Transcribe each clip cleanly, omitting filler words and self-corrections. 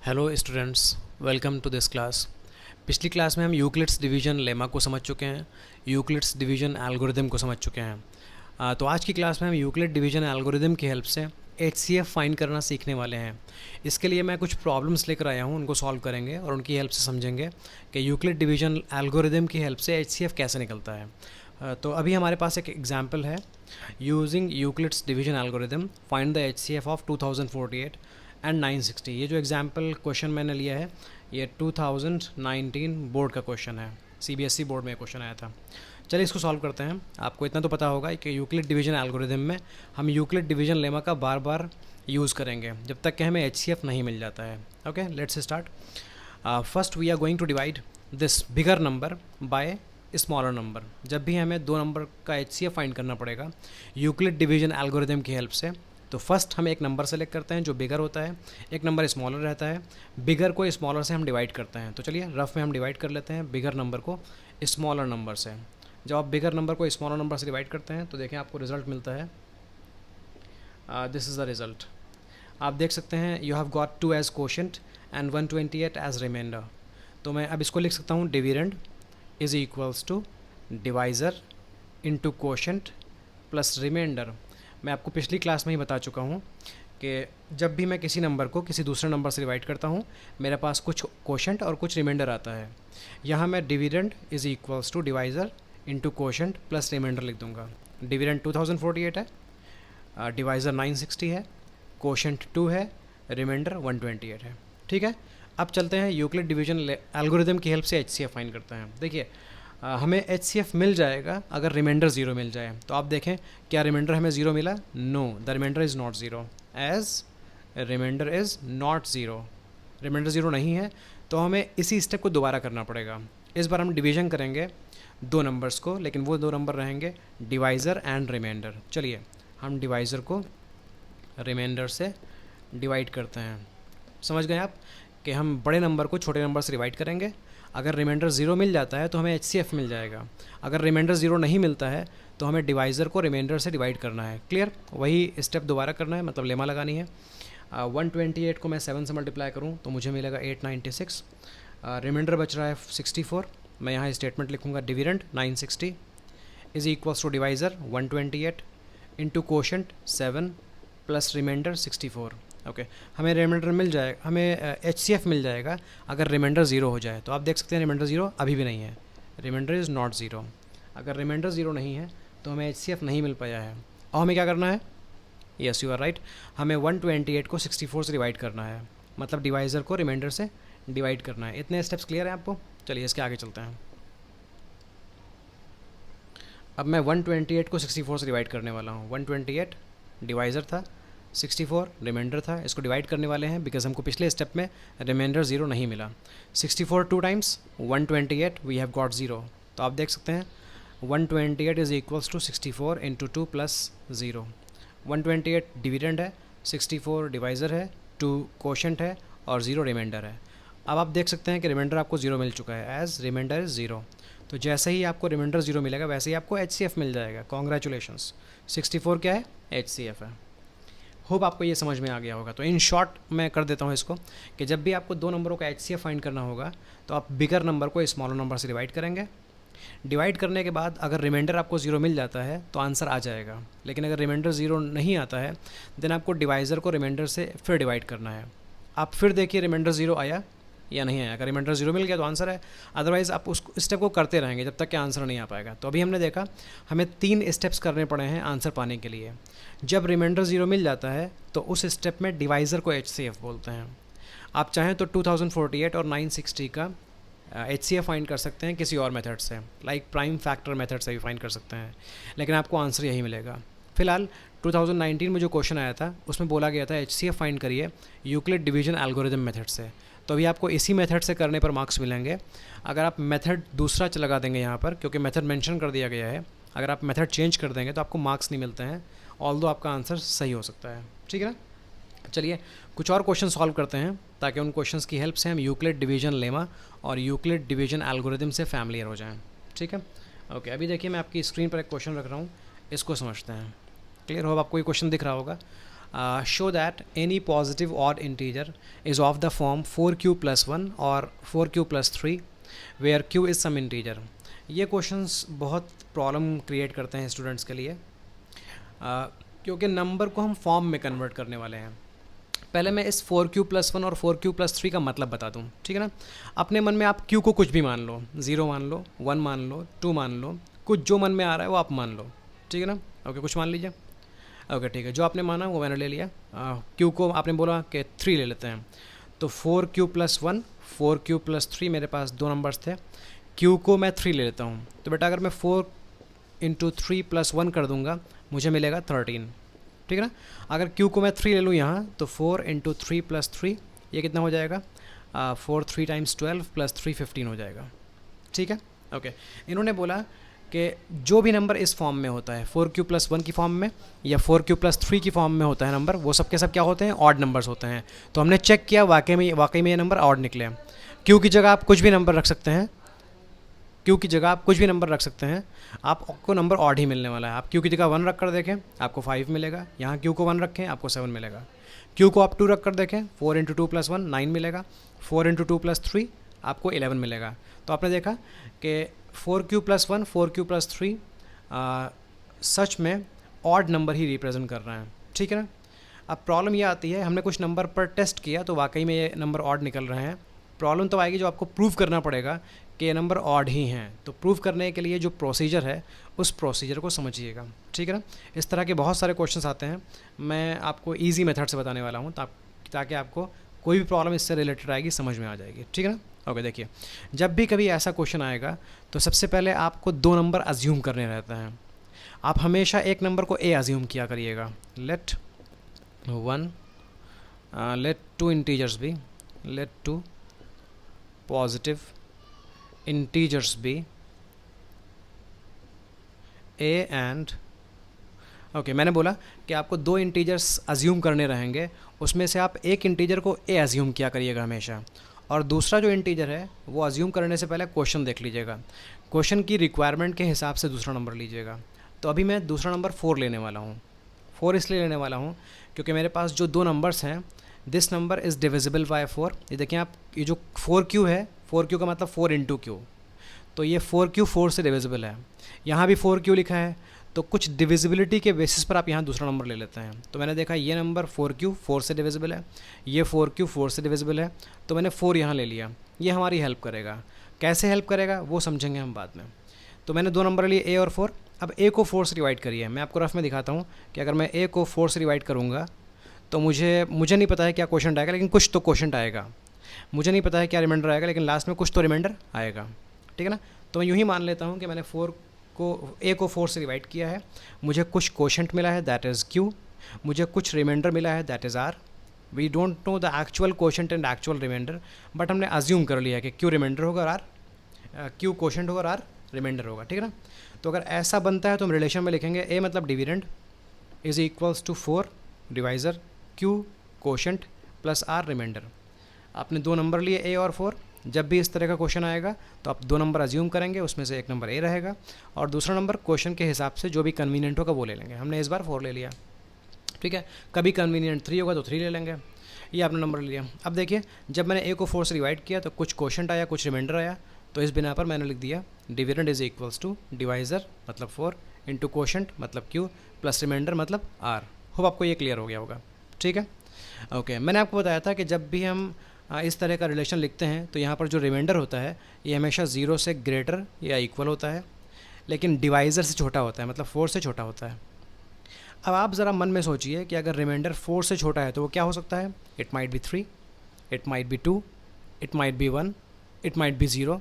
Hello students, welcome to this class. पिछली class में हम यूक्लिड्स डिवीजन लेमा को समझ चुके हैं, यूक्लिड्स डिवीजन एल्गोरिदम को समझ चुके हैं। तो आज की क्लास में हम यूक्लिड डिवीजन एल्गोरिदम की हेल्प से HCF फाइंड करना सीखने वाले हैं। इसके लिए मैं कुछ प्रॉब्लम्स लेकर आया हूँ, उनको सॉल्व करेंगे और उनकी हेल्प से समझेंगे कि यूक्लिड डिवीजन एल्गोरिदम की हेल्प से HCF कैसे निकलता है। तो अभी हमारे पास एक एग्जाम्पल है, using Euclid's division algorithm find the HCF of 2048 and 960। ये जो एग्जाम्पल क्वेश्चन मैंने लिया है ये 2019 बोर्ड का क्वेश्चन है, CBSE बोर्ड में क्वेश्चन आया था। चलिए इसको सॉल्व करते हैं। आपको इतना तो पता होगा कि यूक्लिड डिवीजन एल्गोरिदम में हम यूक्लिड डिवीजन लेमा का बार बार यूज़ करेंगे जब तक कि हमें HCF नहीं मिल जाता है। Okay, let's start. First we are going to divide this bigger number by smaller number. जब भी हमें दो नंबर का HCF फाइंड करना पड़ेगा यूक्लिड डिवीजन एल्गोरिदम की हेल्प से, तो फर्स्ट हम एक नंबर सेलेक्ट करते हैं जो बिगर होता है, एक नंबर स्मॉलर रहता है। बिगर को स्मॉलर से हम डिवाइड करते हैं। तो चलिए रफ में हम डिवाइड कर लेते हैं बिगर नंबर को स्मॉलर नंबर से। जब आप बिगर नंबर को स्मॉलर नंबर से डिवाइड करते हैं तो देखें आपको रिजल्ट मिलता है, दिस इज़ द रिजल्ट। आप देख सकते हैं you have got 2 as quotient and 128 as remainder. तो मैं अब इसको लिख सकता हूँ dividend is equals to divisor into quotient plus remainder. मैं आपको पिछली क्लास में ही बता चुका हूँ कि जब भी मैं किसी नंबर को किसी दूसरे नंबर से डिवाइड करता हूँ मेरे पास कुछ कोशेंट और कुछ रिमाइंडर आता है। यहाँ मैं dividend is equals to divisor into quotient plus remainder लिख दूँगा। डिविडेंड 2048 है, डिवाइज़र 960 है, कोशेंट 2 है, रिमाइंडर 128 है। ठीक है, अब चलते हैं यूक्लिड डिवीजन एल्गोरिदम की हेल्प से HCF फाइंड करते हैं। देखिए हमें HCF मिल जाएगा अगर रिमाइंडर 0 मिल जाए। तो आप देखें क्या रिमाइंडर हमें 0 मिला? No, the remainder is not 0, as remainder is not 0। Remainder 0 नहीं है तो हमें इसी स्टेप को दोबारा करना पड़ेगा। इस बार हम डिवीजन करेंगे दो नंबर्स को, लेकिन वो दो नंबर रहेंगे डिवाइज़र एंड रिमाइंडर। चलिए हम डिवाइज़र को रिमाइंडर से डिवाइड करते हैं। समझ गए आप कि हम बड़े नंबर को छोटे नंबर से डिवाइड करेंगे। अगर रिमाइंडर 0 मिल जाता है तो हमें HCF मिल जाएगा। अगर रिमाइंडर 0 नहीं मिलता है तो हमें डिवाइज़र को रिमाइंडर से डिवाइड करना है। क्लियर? वही स्टेप दोबारा करना है, मतलब लेमा लगानी है। 128 को मैं 7 से मल्टीप्लाई करूँ तो मुझे मिलेगा 896। रिमाइंडर बच रहा है 64। मैं यहाँ स्टेटमेंट लिखूँगा dividend 960 is equals to divisor 128 into quotient 7 plus remainder 64। Okay, हमें रिमाइंडर मिल जाएगा, हमें HCF मिल जाएगा अगर रिमाइंडर 0 हो जाए। तो आप देख सकते हैं रिमाइंडर 0 अभी भी नहीं है, रिमाइंडर इज़ नॉट 0। अगर रिमाइंडर 0 नहीं है तो हमें HCF नहीं मिल पाया है। और हमें क्या करना है? यस यू आर राइट, हमें 128 को 64 से डिवाइड करना है, मतलब डिवाइज़र को रिमाइंडर से डिवाइड करना है। इतने स्टेप्स क्लियर हैं आपको? चलिए इसके आगे चलते हैं। अब मैं 128 को 64 से डिवाइड करने वाला हूँ। 128 डिवाइज़र था, 64 रिमाइंडर था, इसको डिवाइड करने वाले हैं बिकॉज हमको पिछले स्टेप में रिमाइंडर 0 नहीं मिला। 64 2 टाइम्स 128 वी हैव गॉट 0। तो आप देख सकते हैं 128 is equals to 64 into 2 plus 0। 128 dividend है, 64 डिवाइज़र है, 2 कोशेंट है और 0 रिमाइंडर है। अब आप देख सकते हैं कि रिमाइंडर आपको 0 मिल चुका है, एज रिमाइंडर इज़ 0। तो जैसे ही आपको रिमाइंडर 0 मिलेगा वैसे ही आपको HCF मिल जाएगा। कॉन्ग्रेचुलेशंस, 64 क्या है? HCF है। होप आपको ये समझ में आ गया होगा। तो इन शॉर्ट मैं कर देता हूँ इसको कि जब भी आपको दो नंबरों का HCF फाइंड करना होगा तो आप बिगर नंबर को स्मॉलर नंबर से डिवाइड करेंगे। डिवाइड करने के बाद अगर रिमाइंडर आपको 0 मिल जाता है तो आंसर आ जाएगा, लेकिन अगर रिमाइंडर 0 नहीं आता है देन आपको डिवाइज़र को रिमाइंडर से फिर डिवाइड करना है। आप फिर देखिए रिमाइंडर 0 आया या नहीं आया। अगर रिमाइंडर 0 मिल गया तो आंसर है, अदरवाइज़ आप उस स्टेप को करते रहेंगे जब तक कि आंसर नहीं आ पाएगा। तो अभी हमने देखा हमें 3 स्टेप्स करने पड़े हैं आंसर पाने के लिए। जब रिमाइंडर 0 मिल जाता है तो उस स्टेप में डिवाइज़र को HCF बोलते हैं। आप चाहें तो 2048 और 960 का HCF फाइंड कर सकते हैं किसी और मेथड से, लाइक प्राइम फैक्टर मेथड से भी फाइंड कर सकते हैं, लेकिन आपको आंसर यही मिलेगा। फिलहाल 2019 में जो क्वेश्चन आया था उसमें बोला गया था HCF फाइंड करिए यूक्लिड डिवीजन एल्गोरिदम मेथड से। तो अभी आपको इसी मेथड से करने पर मार्क्स मिलेंगे। अगर आप मेथड दूसरा लगा देंगे यहाँ पर, क्योंकि मेथड मेंशन कर दिया गया है, अगर आप मेथड चेंज कर देंगे तो आपको मार्क्स नहीं मिलते हैं, ऑल्दो आपका आंसर सही हो सकता है। ठीक है ना? चलिए कुछ और क्वेश्चन सॉल्व करते हैं ताकि उन क्वेश्चंस की हेल्प से हम यूक्लिड डिवीजन लेमा और यूक्लिड डिवीजन एल्गोरिदम से फैमिलियर हो जाएं। ठीक है? ओके, अभी देखिए मैं आपकी स्क्रीन पर एक क्वेश्चन रख रहा हूँ, इसको समझते हैं। क्लियर हो? आपको ये क्वेश्चन दिख रहा होगा। Show that any positive odd integer is of the form 4q+1 और 4q+3 where q is some integer. ये क्वेश्चंस बहुत प्रॉब्लम क्रिएट करते हैं स्टूडेंट्स के लिए, क्योंकि नंबर को हम फॉर्म में कन्वर्ट करने वाले हैं। पहले मैं इस 4q+1 और 4q+3 का मतलब बता दूं, ठीक है ना। अपने मन में आप q को कुछ भी मान लो, 0 मान लो, 1 मान लो, 2 मान लो, कुछ जो मन में आ रहा है वो आप मान लो, ठीक है ना। ओके, कुछ मान लीजिए। ओके ठीक है, जो आपने माना वो मैंने ले लिया। q को आपने बोला कि 3 ले लेते हैं, तो 4q+1 4q+3 मेरे पास दो नंबर्स थे, q को मैं 3 ले लेता हूँ। तो बेटा अगर मैं 4 × 3+1 कर दूँगा मुझे मिलेगा 13, ठीक है ना। अगर q को मैं 3 ले लूँ यहाँ, तो 4 × 3+3 ये कितना हो जाएगा, 4 3 × 12 + 3 15 हो जाएगा, ठीक है। ओके, इन्होंने बोला कि जो भी नंबर इस फॉर्म में होता है 4q+1 की फॉर्म में या 4q+3 की फॉर्म में होता है नंबर, वो सब के सब क्या होते हैं, ऑड नंबर्स होते हैं। तो हमने चेक किया, वाकई में ये नंबर ऑड निकले। q की जगह आप कुछ भी नंबर रख सकते हैं, q की जगह आप कुछ भी नंबर रख सकते हैं, आपको नंबर ऑड ही मिलने वाला है। आप q की जगह 1 रख कर देखें आपको 5 मिलेगा, यहाँ q को 1 रखें आपको 7 मिलेगा, q को आप 2 रख कर देखें 4 × 2 + 1 9 मिलेगा, 4 × 2 + 3 आपको 11 मिलेगा। तो आपने देखा कि 4q+1 4q+3 सच में ऑड नंबर ही रिप्रेजेंट कर रहे हैं, ठीक है ना। अब प्रॉब्लम ये आती है, हमने कुछ नंबर पर टेस्ट किया तो वाकई में ये नंबर ऑड निकल रहे हैं। प्रॉब्लम तो आएगी जो आपको प्रूव करना पड़ेगा कि ये नंबर ऑड ही हैं। तो प्रूव करने के लिए जो प्रोसीजर है उस प्रोसीजर को समझिएगा, ठीक है ना। इस तरह के बहुत सारे क्वेश्चंस आते हैं, मैं आपको इजी मेथड से बताने वाला हूँ ताकि आपको कोई भी प्रॉब्लम इससे रिलेटेड आएगी समझ में आ जाएगी, ठीक है ना। ओके देखिए, जब भी कभी ऐसा क्वेश्चन आएगा तो सबसे पहले आपको दो नंबर अज्यूम करने रहते हैं। आप हमेशा एक नंबर को ए अज्यूम किया करिएगा, let 1 let 2 integers be, let 2 positive integers be a and okay. मैंने बोला कि आपको दो इंटीजर्स अज्यूम करने रहेंगे, उसमें से आप एक इंटीजर को ए अज्यूम किया करिएगा हमेशा, और दूसरा जो इंटीजर है वो अज्यूम करने से पहले क्वेश्चन देख लीजिएगा, क्वेश्चन की रिक्वायरमेंट के हिसाब से दूसरा नंबर लीजिएगा। तो अभी मैं दूसरा नंबर 4 लेने वाला हूँ। 4 इसलिए लेने वाला हूँ क्योंकि मेरे पास जो दो नंबर्स हैं, this number is divisible by 4। ये देखें आप, ये जो 4q है, 4q का मतलब 4 × q, तो ये 4q 4 से डिविजिबल है। यहाँ भी 4q लिखा है, तो कुछ डिविजिबिलिटी के बेसिस पर आप यहाँ दूसरा नंबर ले लेते हैं। तो मैंने देखा ये नंबर 4q 4 से डिविजिबल है, ये 4q 4 से डिविजिबल है, तो मैंने 4 यहाँ ले लिया। ये हमारी हेल्प करेगा। कैसे हेल्प करेगा वो समझेंगे हम बाद में। तो मैंने दो नंबर लिए a और 4। अब a को 4 से डिवाइड करिए। मैं आपको रफ में दिखाता हूँ कि अगर मैं a को 4 से डिवाइड करूँगा तो मुझे नहीं पता है क्या क्वेश्चन आएगा, लेकिन कुछ तो क्वेश्चन आएगा। मुझे नहीं पता है क्या रिमाइंडर आएगा, लेकिन लास्ट में कुछ तो रिमाइंडर आएगा, ठीक है ना। तो मैं यूँ ही मान लेता हूँ कि मैंने a को 4 से डिवाइड किया है, मुझे कुछ क्वोशंट मिला है दैट इज़ q, मुझे कुछ रिमाइंडर मिला है that is r। We don't know the actual quotient and actual remainder, but हमने अज्यूम कर लिया कि q रिमाइंडर होगा और q क्वोशंट होगा और r रिमाइंडर होगा, ठीक है ना। तो अगर ऐसा बनता है तो हम रिलेशन में लिखेंगे a मतलब dividend is equals to 4 divisor q quotient plus r remainder. आपने दो नंबर लिए a और 4। जब भी इस तरह का क्वेश्चन आएगा तो आप दो नंबर अज्यूम करेंगे, उसमें से एक नंबर a रहेगा और दूसरा नंबर क्वेश्चन के हिसाब से जो भी कन्वीनियंट होगा वो ले लेंगे। हमने इस बार 4 ले लिया, ठीक है। कभी कन्वीनियंट 3 होगा तो 3 ले लेंगे। ये आपने नंबर लिया। अब देखिए, जब मैंने a को 4 से डिवाइड किया तो कुछ क्वोशंट आया, कुछ रिमाइंडर आया, तो इस बिना पर मैंने लिख दिया dividend is equals to divisor मतलब 4 इंटू क्वोशंट मतलब q प्लस रिमाइंडर मतलब r। होप आपको ये क्लियर हो गया होगा, ठीक है। ओके, मैंने आपको बताया था कि जब भी हम इस तरह का रिलेशन लिखते हैं तो यहाँ पर जो रिमाइंडर होता है ये हमेशा 0 से ग्रेटर या इक्वल होता है, लेकिन डिवाइज़र से छोटा होता है, मतलब 4 से छोटा होता है। अब आप ज़रा मन में सोचिए कि अगर रिमाइंडर 4 से छोटा है तो वो क्या हो सकता है। It might be 3, it might be 2, it might be 1, it might be 0।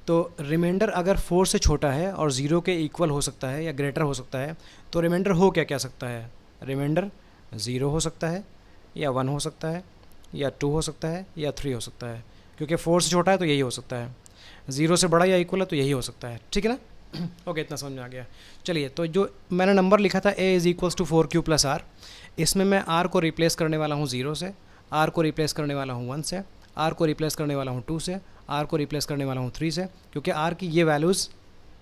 तो रिमाइंडर अगर 4 से छोटा है और 0 के इक्वल हो सकता है या ग्रेटर हो सकता है, तो रिमाइंडर हो क्या सकता है। रिमाइंडर 0 हो सकता है या 1 हो सकता है या 2 हो सकता है या 3 हो सकता है, क्योंकि 4 से छोटा है तो यही हो सकता है, 0 से बड़ा या इक्वल है तो यही हो सकता है, ठीक है ना। ओके, इतना समझ में आ गया। चलिए, तो जो मैंने नंबर लिखा था a is equals to 4q plus r, इसमें मैं r को रिप्लेस करने वाला हूँ 0 से, r को रिप्लेस करने वाला हूँ 1 से, r को रिप्लेस करने वाला हूँ 2 से, r को रिप्लेस करने वाला हूँ 3 से, क्योंकि r की ये वैल्यूज़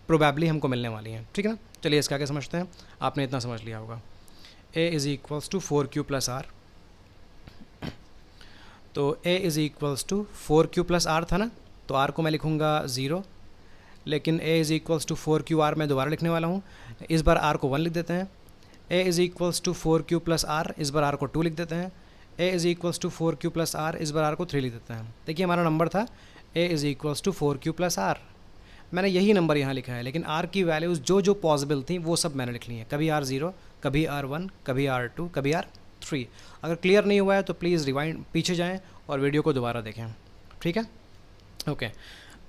प्रोबेबली हमको मिलने वाली हैं, ठीक है ना। चलिए इसका आगे समझते हैं। आपने इतना समझ लिया होगा। A is equals to 4q plus r. तो a is equals to 4q plus r था ना, तो r को मैं लिखूँगा 0, लेकिन a is equals to 4q r मैं दोबारा लिखने वाला हूँ। इस बार r को 1 लिख देते हैं। a is equals to 4q plus r, इस बार r को 2 लिख देते हैं। a is equals to 4q plus r, इस बार r को 3 लिख देते हैं। देखिए हमारा नंबर था a is equals to 4q plus r। मैंने यही नंबर यहाँ लिखा है, लेकिन r की वैल्यूज़ जो जो पॉसिबल थी वो सब मैंने लिख ली हैं। कभी r0, कभी r1, कभी r2, कभी r3। अगर क्लियर नहीं हुआ है तो प्लीज़ रिवाइंड, पीछे जाएं और वीडियो को दोबारा देखें, ठीक है। ओके,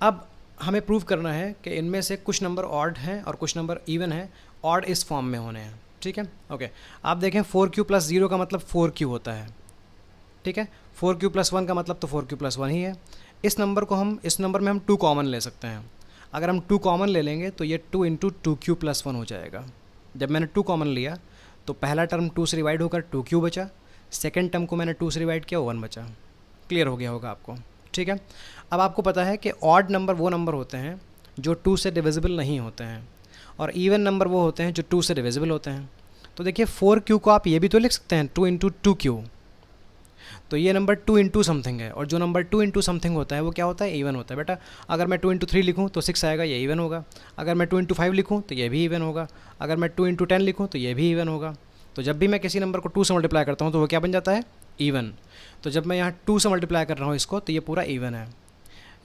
अब हमें प्रूव करना है कि इनमें से कुछ नंबर ऑड हैं और कुछ नंबर इवन हैं, ऑड इस फॉर्म में होने हैं, ठीक है। ओके, आप देखें 4q प्लस 0 का मतलब 4q होता है, ठीक है। 4q प्लस 1 का मतलब तो 4q प्लस 1 ही है। इस नंबर में हम 2 कॉमन ले सकते हैं। अगर हम 2 कॉमन ले लेंगे तो ये 2 इंटू 2q प्लस 1 हो जाएगा। जब मैंने 2 कॉमन लिया तो पहला टर्म 2 से डिवाइड होकर 2q बचा, सेकेंड टर्म को मैंने 2 से डिवाइड किया, 1 बचा। क्लियर हो गया होगा आपको, ठीक है। अब आपको पता है कि ऑड नंबर वो नंबर होते हैं जो 2 से डिविजिबल नहीं होते हैं, और इवन नंबर वो होते हैं जो 2 से डिविजिबल होते हैं। तो देखिए 4q को आप ये भी तो लिख सकते हैं 2 इंटू 2q, तो ये नंबर 2 इंटू समथिंग है, और जो नंबर 2 इंटू समथिंग होता है वो क्या होता है, इवन होता है। बेटा अगर मैं 2 इंटू 3 लिखूँ तो 6 आएगा, ये इवन होगा। अगर मैं 2 इंटू 5 लिखूँ तो ये भी इवन होगा। अगर मैं 2 इंटू 10 लिखूँ तो ये भी इवन होगा। तो जब भी मैं किसी नंबर को 2 से मल्टीप्लाई करता हूँ तो वो क्या बन जाता है, इवन। तो जब मैं यहाँ 2 से मल्टीप्लाई कर रहा हूँ इसको तो ये पूरा इवन है।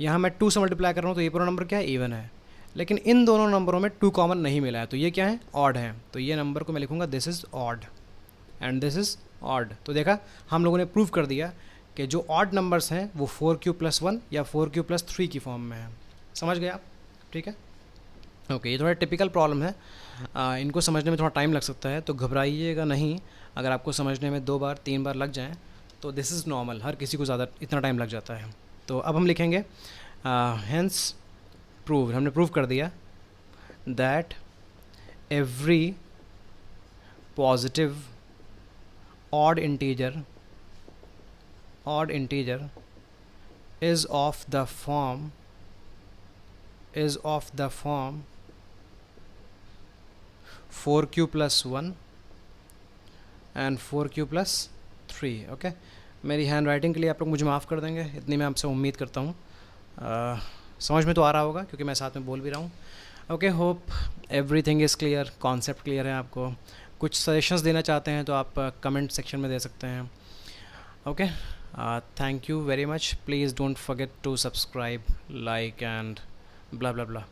यहाँ मैं 2 से मल्टीप्लाई कर रहा हूँ तो ये पूरा नंबर क्या है, इवन है। लेकिन इन दोनों नंबरों में 2 कॉमन नहीं मिला है, तो ये क्या है, ऑड है। तो ये नंबर को मैं लिखूँगा this is odd and this is odd. तो देखा, हम लोगों ने प्रूव कर दिया कि जो ऑड नंबर्स हैं वो 4q प्लस 1 या 4q प्लस 3 की फॉर्म में है। समझ गए आप, ठीक है। ओके, ये थोड़ा टिपिकल प्रॉब्लम है, इनको समझने में थोड़ा टाइम लग सकता है, तो घबराइएगा नहीं। अगर आपको समझने में 2 बार 3 बार लग जाएँ तो दिस इज़ नॉर्मल, हर किसी को ज़्यादा इतना टाइम लग जाता है। तो अब हम लिखेंगे हेंस प्रूव, हमने प्रूव कर दिया that every positive odd integer is of the form 4q plus 1 and 4q plus 3। Okay, मेरी हैंड राइटिंग के लिए आप लोग मुझे माफ़ कर देंगे, इतनी मैं आपसे उम्मीद करता हूँ। समझ में तो आ रहा होगा क्योंकि मैं साथ में बोल भी रहा हूँ। Okay, hope everything is clear, concept clear है आपको। कुछ सजेशंस देना चाहते हैं तो आप कमेंट सेक्शन में दे सकते हैं। Okay, thank you very much. Please don't forget to subscribe, like and blah blah blah.